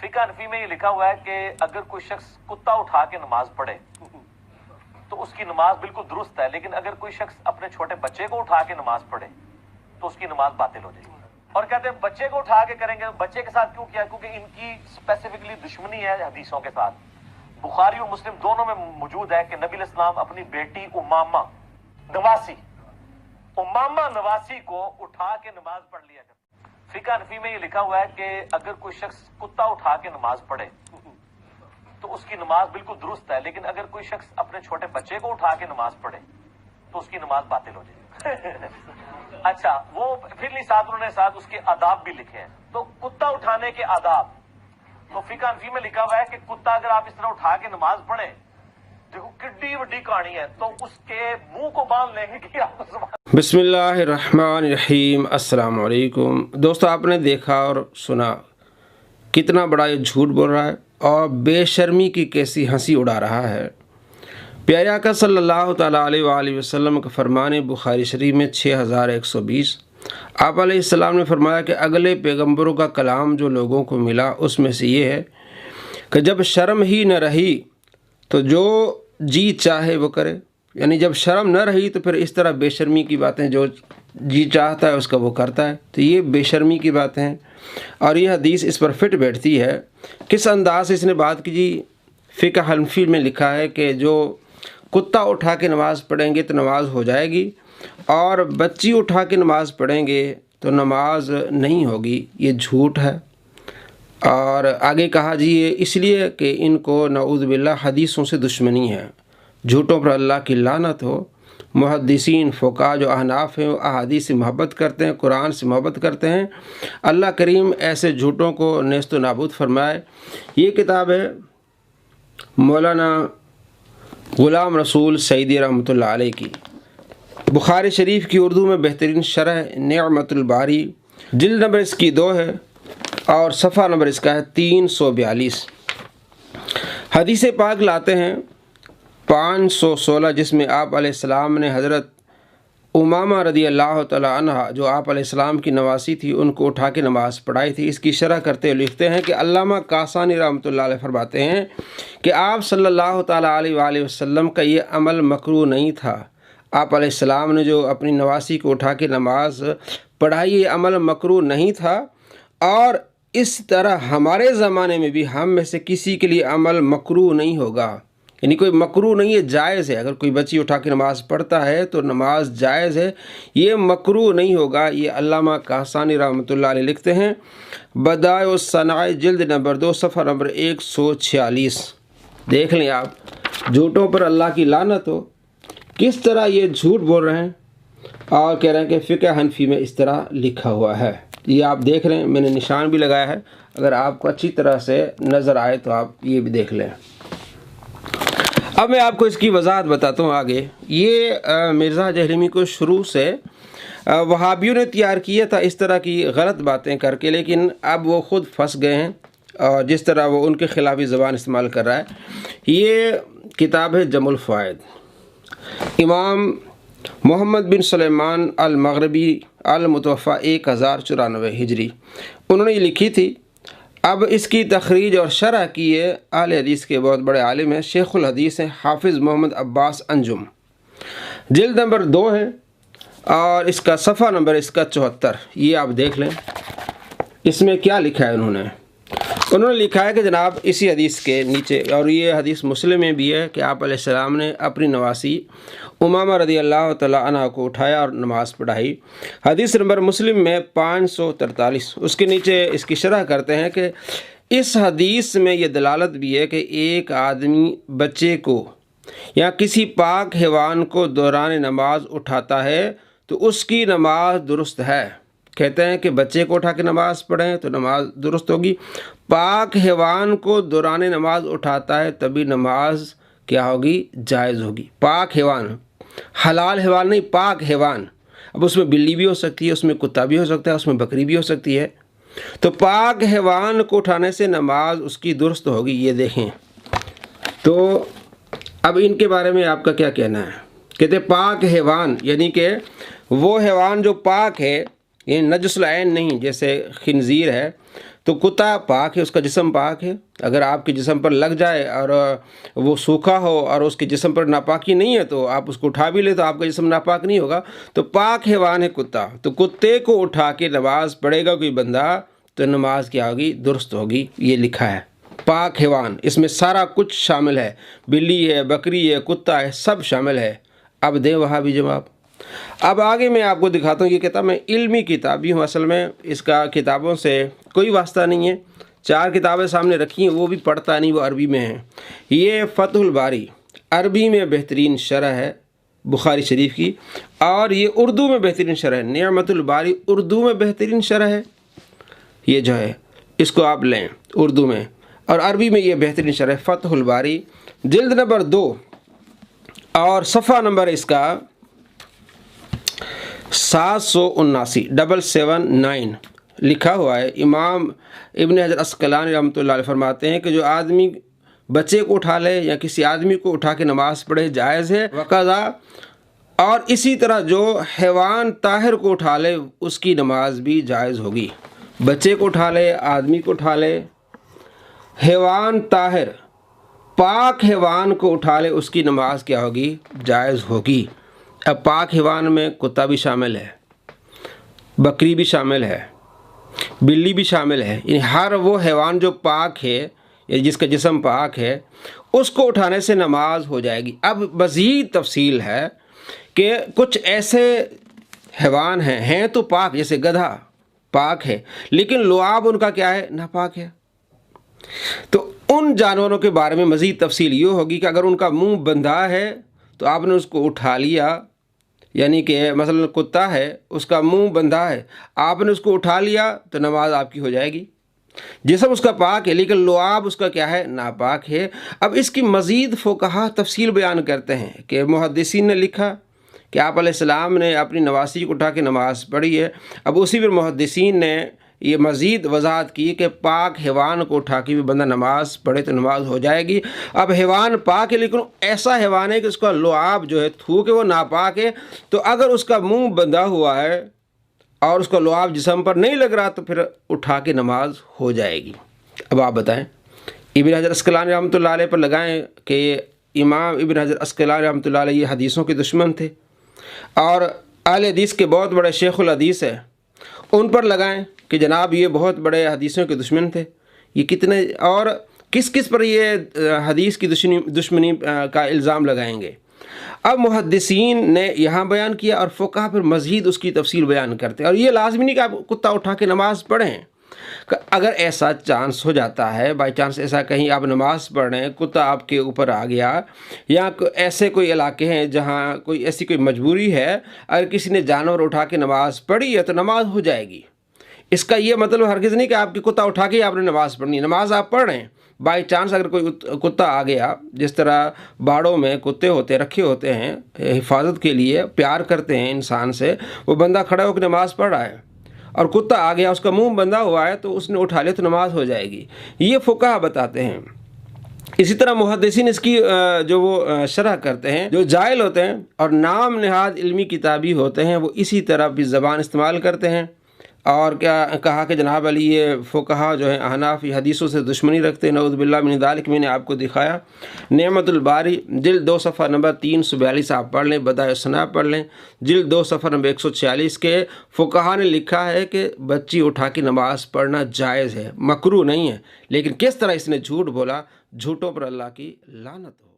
फिका हनफी में ये लिखा हुआ है कि अगर कोई शख्स कुत्ता उठा के नमाज पढ़े तो उसकी नमाज बिल्कुल दुरुस्त है, लेकिन अगर कोई शख्स अपने छोटे बच्चे को उठा के नमाज पढ़े तो उसकी नमाज बातिल हो जाएगी। और कहते हैं बच्चे को उठा के करेंगे, बच्चे के साथ क्यों किया? क्योंकि इनकी स्पेसिफिकली दुश्मनी है हदीसों के साथ। बुखारी और मुस्लिम दोनों में मौजूद है कि नबी इस्लाम अपनी बेटी उमामा नवासी को उठा के नमाज पढ़ लिया करते। फिका हनफी में ये लिखा हुआ है कि अगर कोई शख्स कुत्ता उठा के नमाज पढ़े तो उसकी नमाज बिल्कुल दुरुस्त है, लेकिन अगर कोई शख्स अपने छोटे बच्चे को उठा के नमाज पढ़े तो उसकी नमाज बातिल हो जाएगी। अच्छा, वो फिर साथ उन्होंने साथ उसके आदाब भी लिखे हैं। तो कुत्ता उठाने के आदाब तो फिका हनफी में लिखा हुआ है कि कुत्ता अगर आप इस तरह उठा के नमाज पढ़े, देखो कितनी बड़ी कहानी है, तो उसके मुंह को बांध लेंगे कि आप बिस्मिल्लाहिर्रहमानिर्रहीम। अस्सलाम वालेकुम दोस्तों, आपने देखा और सुना कितना बड़ा ये झूठ बोल रहा है और बेशर्मी की कैसी हंसी उड़ा रहा है। प्यारे आका सल्लल्लाहु तआला अलैहि वसल्लम का फरमान बुखारी शरीफ में 6120 आप अलैहिस्सलाम ने फरमाया कि अगले पैगंबरों का कलाम जो लोगों को मिला उसमें से ये है कि जब शर्म ही न रही तो जो जी चाहे वो करे, यानी जब शर्म न रही तो फिर इस तरह बेशर्मी की बातें जो जी चाहता है उसका वो करता है, तो ये बेशर्मी की बातें हैं। और ये हदीस इस पर फिट बैठती है। किस अंदाज से इसने बात की जी? फ़िक़्ह हनफ़ी में लिखा है कि जो कुत्ता उठा के नमाज़ पढ़ेंगे तो नमाज हो जाएगी और बच्ची उठा के नमाज़ पढ़ेंगे तो नमाज नहीं होगी। ये झूठ है। और आगे कहा जी ये इसलिए कि इनको नऊज़ बिल्लाह हदीसों से दुश्मनी है, झूठों पर अल्लाह की लानत हो। मुहद्दिसीन फ़ुक़हा जो अहनाफ़ हैं वो अहादीस से मोहब्बत करते हैं, कुरान से मोहब्बत करते हैं। अल्लाह करीम ऐसे झूठों को नेस्त नाबूद फरमाए। ये किताब है मौलाना ग़ुलाम रसूल सईदी रहमतुल्लाह अलैह की, बुखारी शरीफ की उर्दू में बेहतरीन शरह निअमतुल बारी, जिल्द नंबर इसकी 2 है और सफ़ा नंबर इसका है 342। हदीस पाक लाते हैं 516 जिसमें आप अलैहिस्सलाम ने हज़रत उमामा रदी अल्लाह तआला अन्हा जो आप अलैहिस्सलाम की नवासी थी उनको उठा के नमाज़ पढ़ाई थी। इसकी शरह करते हुए लिखते हैं कि अल्लामा कासानी रहमतुल्लाह अलैह फरमाते हैं कि आप सल्लल्लाहु तआला अलैहि वसल्लम का ये अमल मकरूह नहीं था। आप अलैहिस्सलाम ने जो अपनी नवासी को उठा के नमाज पढ़ाई ये अमल मकरूह नहीं था। और इस तरह हमारे ज़माने में भी हम में से किसी के लिए अमल मकरूह नहीं होगा, यानी कोई मकरूह नहीं है, जायज़ है। अगर कोई बच्ची उठा के नमाज़ पढ़ता है तो नमाज जायज़ है, ये मकरूह नहीं होगा। ये अल्लामा कासानी रहमतुल्लाह अलैह लिखते हैं बदाए सनाए जिल्द नंबर 2 सफ़ा नंबर 146। देख लें आप, झूठों पर अल्लाह की लानत हो। किस तरह ये झूठ बोल रहे हैं और कह रहे हैं कि फ़िक़्ह हनफ़ी में इस तरह लिखा हुआ है। ये आप देख रहे हैं, मैंने निशान भी लगाया है, अगर आपको अच्छी तरह से नज़र आए तो आप ये भी देख लें। अब मैं आपको इसकी वजाहत बताता हूँ आगे। ये मिर्ज़ा जहलमी को शुरू से वहाबियों ने तैयार किया था इस तरह की गलत बातें करके, लेकिन अब वो ख़ुद फंस गए हैं और जिस तरह वो उनके ख़िलाफ़ी ज़बान इस्तेमाल कर रहा है। ये किताब है जमुल फ़वाइद, इमाम मोहम्मद बिन सुलेमान अल मग़रिबी अल मुतवफ़ा 1094 हिजरी उन्होंने ये लिखी थी। अब इसकी तखरीज और शरह की है अहले हदीस के बहुत बड़े आलिम हैं, शेखुल हदीस हैं हाफिज़ मोहम्मद अब्बास अंजुम। जिल्द नंबर 2 है और इसका सफ़ा नंबर इसका 74। ये आप देख लें, इसमें क्या लिखा है। उन्होंने लिखा है कि जनाब इसी हदीस के नीचे, और ये हदीस मुस्लिम में भी है कि आप अलैहिस्सलाम ने अपनी नवासी उमामा रदी अल्लाह तआला अन्हा को उठाया और नमाज़ पढ़ाई। हदीस नंबर मुस्लिम में 543। उसके नीचे इसकी शरह करते हैं कि इस हदीस में ये दलालत भी है कि एक आदमी बच्चे को या किसी पाक हैवान को दौरान नमाज उठाता है तो उसकी नमाज दुरुस्त है। कहते हैं कि बच्चे को उठा के नमाज पढ़ें तो नमाज दुरुस्त होगी। पाक हैवान को दौरान नमाज उठाता है तभी नमाज क्या होगी? जायज़ होगी। पाक हैवान, हलाल हैवान नहीं, पाक हैवान। अब उसमें बिल्ली भी हो सकती है, उसमें कुत्ता भी हो सकता है, उसमें बकरी भी हो सकती है। तो पाक हैवान को उठाने से नमाज उसकी दुरुस्त होगी। ये देखें। तो अब इनके बारे में आपका क्या कहना है? कहते पाक हैवान यानी कि वो हैवान जो पाक है, ये नजसुल ऐन नहीं, जैसे खिंजीर है तो कुत्ता पाक है, उसका जिस्म पाक है। अगर आपके जिस्म पर लग जाए और वो सूखा हो और उसके जिस्म पर नापाकी नहीं है तो आप उसको उठा भी ले तो आपका जिस्म नापाक नहीं होगा। तो पाक हैवान है कुत्ता। तो कुत्ते को उठा के नमाज पढ़ेगा कोई बंदा तो नमाज क्या होगी? दुरुस्त होगी। ये लिखा है पाक हैवान, इसमें सारा कुछ शामिल है, बिल्ली है, बकरी है, कुत्ता है, सब शामिल है। अब दे वहाँ भी जवाब। अब आगे मैं आपको दिखाता हूँ। ये किताब मैं इल्मी किताबी हूँ, असल में इसका किताबों से कोई वास्ता नहीं है। 4 किताबें सामने रखी हैं, वो भी पढ़ता नहीं, वो अरबी में है। ये फतहुल बारी अरबी में बेहतरीन शरह है बुखारी शरीफ की, और ये उर्दू में बेहतरीन शरह है। निअमतुल बारी उर्दू में बेहतरीन शरह है। ये जो है इसको आप लें उर्दू में, और अरबी में ये बेहतरीन शरह फतहुल बारी, जिल्द नंबर 2 और सफ़ा नंबर इसका 779 लिखा हुआ है। इमाम इब्न हजर अस्कलानी रहमतुल्लाह अलैह फरमाते हैं कि जो आदमी बच्चे को उठा ले या किसी आदमी को उठा के नमाज पढ़े जायज़ है वक़ज़ा, और इसी तरह जो हैवान ताहिर को उठा ले उसकी नमाज भी जायज़ होगी। बच्चे को उठा ले, आदमी को उठा ले, हैवान ताहिर पाक हैवान को उठा ले, उसकी नमाज क्या होगी? जायज़ होगी। अब पाक हैवान में कुत्ता भी शामिल है, बकरी भी शामिल है, बिल्ली भी शामिल है। यानी हर वो हैवान जो पाक है या जिसका जिस्म पाक है उसको उठाने से नमाज हो जाएगी। अब मज़ीद तफसील है कि कुछ ऐसे हैवान हैं तो पाक, जैसे गधा पाक है लेकिन लुआब उनका क्या है? नापाक है। तो उन जानवरों के बारे में मज़ीद तफसील ये होगी कि अगर उनका मुंह बंधा है तो आपने उसको उठा लिया, यानी कि मसलन कुत्ता है उसका मुंह बंधा है, आपने उसको उठा लिया तो नमाज आपकी हो जाएगी। जिस्म उसका पाक है लेकिन लुआब उसका क्या है? नापाक है। अब इसकी मज़ीद फ़ुक़हा तफसील बयान करते हैं कि मुहद्दिसीन ने लिखा कि आप अलैहिस्सलाम ने अपनी नवासी को उठा के नमाज़ पढ़ी है। अब उसी पर मुहद्दिसीन ने ये मज़ीद वजाहत की कि पाक हैवान को उठा के भी बंदा नमाज पढ़े तो नमाज हो जाएगी। अब हैवान पाक है लेकिन ऐसा हैवान है कि उसका लुआब जो है थूक है वो नापाक है, तो अगर उसका मुंह बंधा हुआ है और उसका लुआब जिस्म पर नहीं लग रहा तो फिर उठा के नमाज हो जाएगी। अब आप बताएं, इब्न हजर अस्कलानी रहमतुल्लाह अलैह पर लगाएं कि इमाम इब्न हजर अस्कलानी रहमतुल्लाह अलैह ये हदीसों के दुश्मन थे और अहले हदीस के बहुत बड़े शेखुल हदीस है, उन पर लगाएं कि जनाब ये बहुत बड़े हदीसों के दुश्मन थे। ये कितने और किस किस पर ये हदीस की दुश्मनी का इल्ज़ाम लगाएंगे। अब मुहद्दिसीन ने यहाँ बयान किया और फ़ुक़हा पर मज़ीद उसकी तफसील बयान करते हैं। और ये लाजमी नहीं कि आप कुत्ता उठा के नमाज़ पढ़ें। अगर ऐसा चांस हो जाता है, बाई चांस ऐसा कहीं आप नमाज़ पढ़ रहे हैं, कुत्ता आपके ऊपर आ गया, या ऐसे कोई इलाके हैं जहाँ कोई ऐसी कोई मजबूरी है, अगर किसी ने जानवर उठा के नमाज़ पढ़ी है तो नमाज हो जाएगी। इसका ये मतलब हरगिज़ नहीं कि आपकी कुत्ता उठा के आपने नमाज़ पढ़नी है। नमाज आप पढ़ रहे हैं, बाई चांस अगर कोई कुत्ता आ गया, जिस तरह बाड़ों में कुत्ते होते रखे होते हैं हिफाजत के लिए, प्यार करते हैं इंसान से, वो बंदा खड़ा होकर नमाज़ पढ़ रहा है और कुत्ता आ गया, उसका मुंह बंधा हुआ है तो उसने उठा लिया तो नमाज हो जाएगी। ये फ़ुक़हा बताते हैं। इसी तरह मुहद्दिसीन इसकी जो वो शरह करते हैं, जो जाहिल होते हैं और नाम नहाद इल्मी किताबी होते हैं, वो इसी तरह भी ज़बान इस्तेमाल करते हैं। और क्या कहा कि जनाब अली ये फ़ुक़हा जो है अहनाफ़ी हदीसों से दुश्मनी रखते हैं, नऊज़ बिल्लाह मिन ज़ालिक। मैंने आपको दिखाया निअमतुल बारी जिल्द 2 सफ़ा नंबर 342 आप पढ़ लें, बदाए सना पढ़ लें, जिल्द 2 सफ़ा नंबर 146 के फ़ुक़हा ने लिखा है कि बच्ची उठा के नमाज़ पढ़ना जायज़ है, मकरूह नहीं है। लेकिन किस तरह इसने झूठ बोला, झूठों पर अल्लाह की लानत हो।